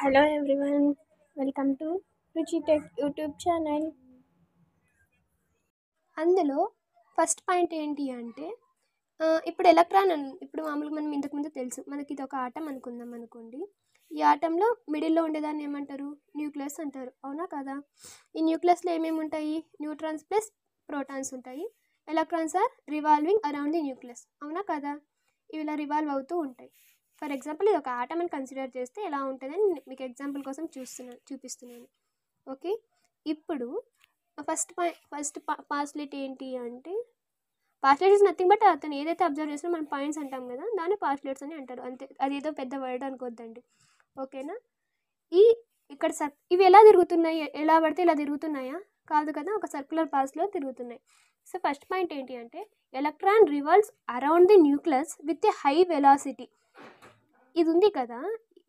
Hello everyone, welcome to Ruchi Tech YouTube channel. అందులో first point ఏంటి అంటే ఇప్పుడు ఇప్పుడు మామూలుగా మనం ఇంతకుముందు తెలుసు మనకి ఇది ఒక ఆటం అనుకుందాం అనుకోండి. ఈ ఆటంలో మిడిల్లో ఉండేదాన్ని ఏమంటారు? న్యూక్లియస్ అంటారు, అవునా కదా? ఈ న్యూక్లియస్లో ఏమేమి ఉంటాయి? న్యూట్రాన్స్ ప్లస్ ప్రోటాన్స్ ఉంటాయి. Electrons are revolving around the nucleus, అవునా కదా? ఇవి ఇలా రివాల్వ్ అవుతూ ఉంటాయి. ఫర్ ఎగ్జాంపుల్ ఇది ఒక ఆటం అని కన్సిడర్ చేస్తే ఎలా ఉంటుందని మీకు ఎగ్జాంపుల్ కోసం చూపిస్తున్నాను. ఓకే, ఇప్పుడు ఫస్ట్ పాస్లెట్ ఏంటి అంటే, పాస్లెట్ ఇస్ నథింగ్ బట్ అతను ఏదైతే అబ్జర్వ్ చేసినా మనం పాయింట్స్ అంటాం కదా, దాన్ని పాస్లెట్స్ అని అంటారు. అంతే, అది ఏదో పెద్ద వర్డ్ అనుకోద్దండి, ఓకేనా? ఇక్కడ ఇవి ఎలా తిరుగుతున్నాయి? ఎలా పడితే ఇలా తిరుగుతున్నాయా? కాదు కదా, ఒక సర్క్యులర్ పాస్లో తిరుగుతున్నాయి. సో ఫస్ట్ పాయింట్ ఏంటి అంటే, electron revolves around the nucleus with a high velocity. ఇది ఉంది కదా,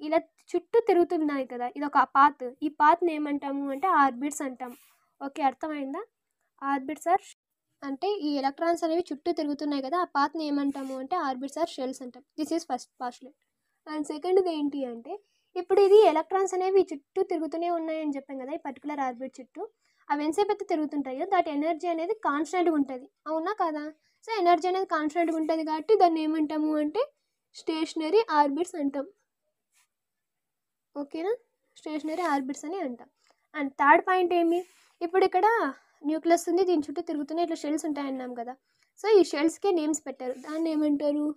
ఇలా చుట్టూ తిరుగుతున్నాయి కదా, ఇది ఒక పాత్. ఈ పాత్ని ఏమంటాము అంటే ఆర్బిట్స్ అంటాం. ఓకే, అర్థమైందా? ఆర్బిట్స్ ఆర్ అంటే ఈ ఎలక్ట్రాన్స్ అనేవి చుట్టూ తిరుగుతున్నాయి కదా, ఆ పాత్ని ఏమంటాము అంటే ఆర్బిట్స్ ఆర్ షెల్స్ అంటాం. This is first postulate. And సెకండ్ది ఏంటి అంటే, ఇప్పుడు ఇది ఎలక్ట్రాన్స్ అనేవి చుట్టూ తిరుగుతూనే ఉన్నాయని చెప్పాం కదా, ఈ పర్టికులర్ ఆర్బిట్ చుట్టూ. అవి ఎంతసేపు అయితే తిరుగుతుంటాయో దాటి ఎనర్జీ అనేది కాన్స్టెంట్గా ఉంటుంది, అవునా కదా? సో ఎనర్జీ అనేది కాన్స్టెంట్గా ఉంటుంది కాబట్టి దాన్ని ఏమంటాము అంటే స్టేషనరీ ఆర్బిట్స్ అంటాం. ఓకేనా, స్టేషనరీ ఆర్బిట్స్ అని అంటాం. అండ్ థర్డ్ పాయింట్ ఏమి, ఇప్పుడు ఇక్కడ న్యూక్లియస్ ఉంది, దీని చుట్టూ తిరుగుతున్నాయి, ఇట్లా షెల్స్ ఉంటాయన్నాం కదా. సో ఈ షెల్స్కే నేమ్స్ పెట్టారు, దాన్ని ఏమంటారు?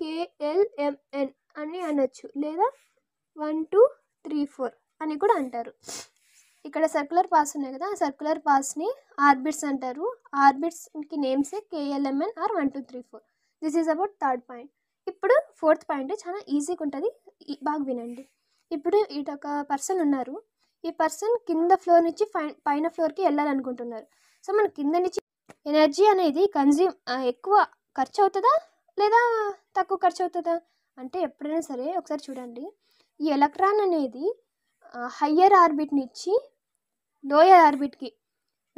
KLMN అని అనొచ్చు, లేదా 1 2 3 4 అని కూడా అంటారు. ఇక్కడ సర్క్యులర్ పాస్ ఉన్నాయి కదా, ఆ సర్క్యులర్ పాస్ని ఆర్బిట్స్ అంటారు. ఆర్బిట్స్కి నేమ్సే KLMN are 1 2 3 4. This is about third point. ఇప్పుడు ఫోర్త్ పాయింట్ చాలా ఈజీగా ఉంటుంది, బాగా వినండి. ఇప్పుడు ఇటొక పర్సన్ ఉన్నారు, ఈ పర్సన్ కింద ఫ్లోర్ నుంచి పైన ఫ్లోర్కి వెళ్ళాలనుకుంటున్నారు. సో మన కింద నుంచి ఎనర్జీ అనేది ఎక్కువ ఖర్చు అవుతుందా లేదా తక్కువ ఖర్చు అవుతుందా అంటే, ఎప్పుడైనా సరే ఒకసారి చూడండి, ఈ ఎలక్ట్రాన్ అనేది హయ్యర్ ఆర్బిట్ నుంచి లోయర్ ఆర్బిట్కి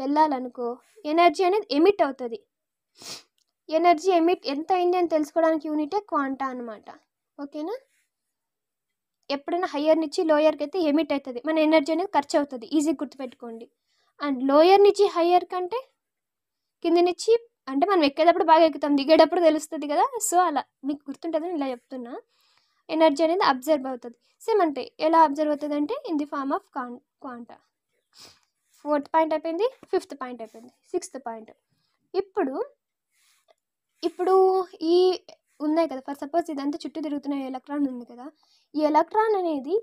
వెళ్ళాలనుకో, ఎనర్జీ అనేది ఎమిట్ అవుతుంది. ఎనర్జీ ఎంత అయింది అని తెలుసుకోవడానికి యూనిటే క్వాంటా అనమాట, ఓకేనా? ఎప్పుడైనా హయ్యర్ నుంచి లోయర్కి అయితే ఎమిట్ అవుతుంది, మన ఎనర్జీ అనేది ఖర్చు అవుతుంది, ఈజీగా గుర్తుపెట్టుకోండి. అండ్ లోయర్ నుంచి హయ్యర్ కంటే కింద నుంచి, అంటే మనం ఎక్కేటప్పుడు బాగా ఎక్కుతాం, దిగేటప్పుడు తెలుస్తుంది కదా. సో అలా మీకు గుర్తుంటుందని ఇలా చెప్తున్నా. ఎనర్జీ అనేది అబ్జర్వ్ అవుతుంది. సేమ్ అంటే ఎలా అబ్జర్వ్ అవుతుంది అంటే in the form of quanta. Fourth point అయిపోయింది, ఫిఫ్త్ పాయింట్ అయిపోయింది, సిక్స్త్ పాయింట్. ఇప్పుడు ఈ ఉన్నాయి కదా, ఫర్ సపోజ్ ఇదంతా చుట్టూ తిరుగుతున్న ఎలక్ట్రాన్ ఉంది కదా, ఈ ఎలక్ట్రాన్ అనేది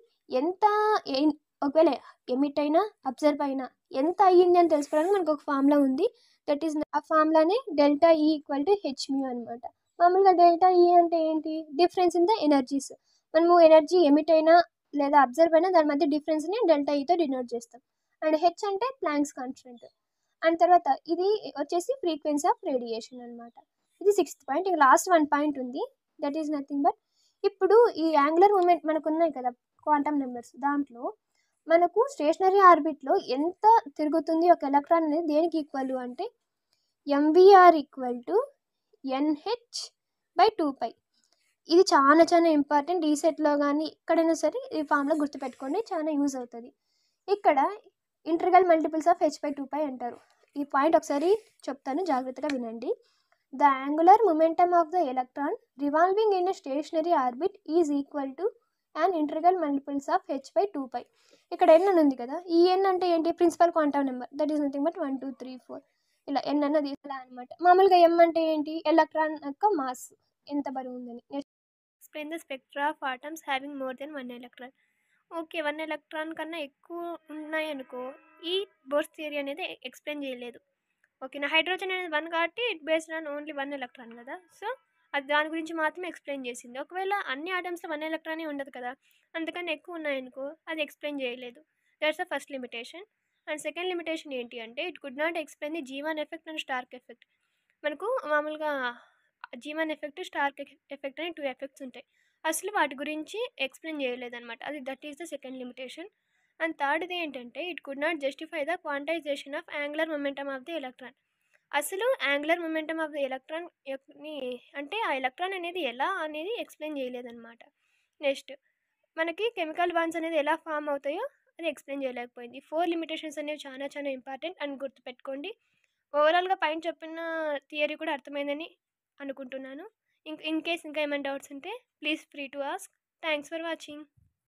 ఒకవేళ ఎమిట్ అయినా అబ్జర్వ్ అయినా ఎంత అయ్యింది అని తెలుసుకోవడానికి మనకు ఒక ఫార్ములా ఉంది. దట్ ఈస్, ఆ ఫార్ములానే delta E equal to hμ అనమాట. మామూలుగా డెల్టా E అంటే ఏంటి? Difference in the energies. మనము ఎనర్జీ ఎమిట్ అయినా లేదా అబ్జర్వ్ అయినా దాని మధ్య డిఫరెన్స్ని డెల్టా Eతో డినోట్ చేస్తాం. అండ్ H అంటే ప్లాంక్స్ కాన్స్టెంట్. అండ్ తర్వాత ఇది వచ్చేసి ఫ్రీక్వెన్సీ ఆఫ్ రేడియేషన్ అనమాట. ఇది సిక్స్త్ పాయింట్. ఇంకా లాస్ట్ వన్ పాయింట్ ఉంది, దట్ ఈస్ నథింగ్ బట్, ఇప్పుడు ఈ యాంగులర్ మూమెంట్ మనకు ఉన్నాయి కదా క్వాంటమ్ నెంబర్స్, దాంట్లో మనకు స్టేషనరీ ఆర్బిట్లో ఎంత తిరుగుతుంది ఒక ఎలక్ట్రాన్ అనేది దేనికి ఈక్వల్ అంటే MVR ఈక్వల్ టు NH/2π. ఇది చాలా చాలా ఇంపార్టెంట్. ఈ సెట్లో కానీ ఎక్కడైనా సరే ఈ ఫామ్లో గుర్తుపెట్టుకోండి, చాలా యూజ్ అవుతుంది. ఇక్కడ ఇంటర్గల్ మల్టిపుల్స్ ఆఫ్ H/2π అంటారు. ఈ పాయింట్ ఒకసారి చెప్తాను, జాగ్రత్తగా వినండి. The angular momentum of the electron revolving in a stationary orbit is equal to an integral multiples of h/2π. ఇక్కడ n అని ఉంది కదా, ఈ n అంటే ఏంటి? Principal quantum number, that is nothing but 1 2 3 4. ఇలా n అన్నది ఇలా అనమాట. మామూలుగా m అంటే ఏంటి? ఎలక్ట్రాన్ యొక్క మాస్, ఎంత బరువు ఉందని. Explain the spectra of atoms having more than 1 electron. Okay, 1 electron కన్నా ఎక్కువ ఉన్నాయనుకో, ఈ బోర్స్ థియరీ అనేది ఎక్స్ప్లెయిన్ చేయలేదు. ఓకేనా, హైడ్రోజన్ అనేది 1 కాబట్టి it based on only 1 electron కదా, సో అది దాని గురించి మాత్రమే ఎక్స్ప్లెయిన్ చేసింది. ఒకవేళ అన్ని ఆటమ్స్లో 1 ఎలక్ట్రానే ఉండదు కదా, అందుకని ఎక్కువ ఉన్నాయనుకో అది ఎక్స్ప్లెయిన్ చేయలేదు. That's the first limitation. And second limitation ఏంటి అంటే, it could not explain the G1 effect and Stark effect. మనకు మామూలుగా G1 ఎఫెక్ట్, స్టార్క్ ఎఫెక్ట్ అని 2 ఎఫెక్ట్స్ ఉంటాయి, అసలు వాటి గురించి ఎక్స్ప్లెయిన్ చేయలేదన్నమాట. అది that is the second limitation. And థర్డ్ది ఏంటంటే, it could not justify the quantization of angular momentum of the electron. అసలు angular momentum of the electron అంటే ఆ ఎలక్ట్రాన్ అనేది ఎలా అనేది ఎక్స్ప్లెయిన్ చేయలేదన్నమాట. నెక్స్ట్ మనకి కెమికల్ బాండ్స్ అనేది ఎలా ఫామ్ అవుతాయో అది ఎక్స్‌ప్లెయిన్ చేయలేకపోయింది. 4 లిమిటేషన్స్ అనేవి చాలా చాలా ఇంపార్టెంట్ అని గుర్తుపెట్టుకోండి. ఓవరాల్‌గా పైన చెప్పిన థియరీ కూడా అర్థమైందని అనుకుంటున్నాను. ఇన్ కేస్ ఇంకా ఏమైనా డౌట్స్ ఉంటే please free to ask. Thanks for watching.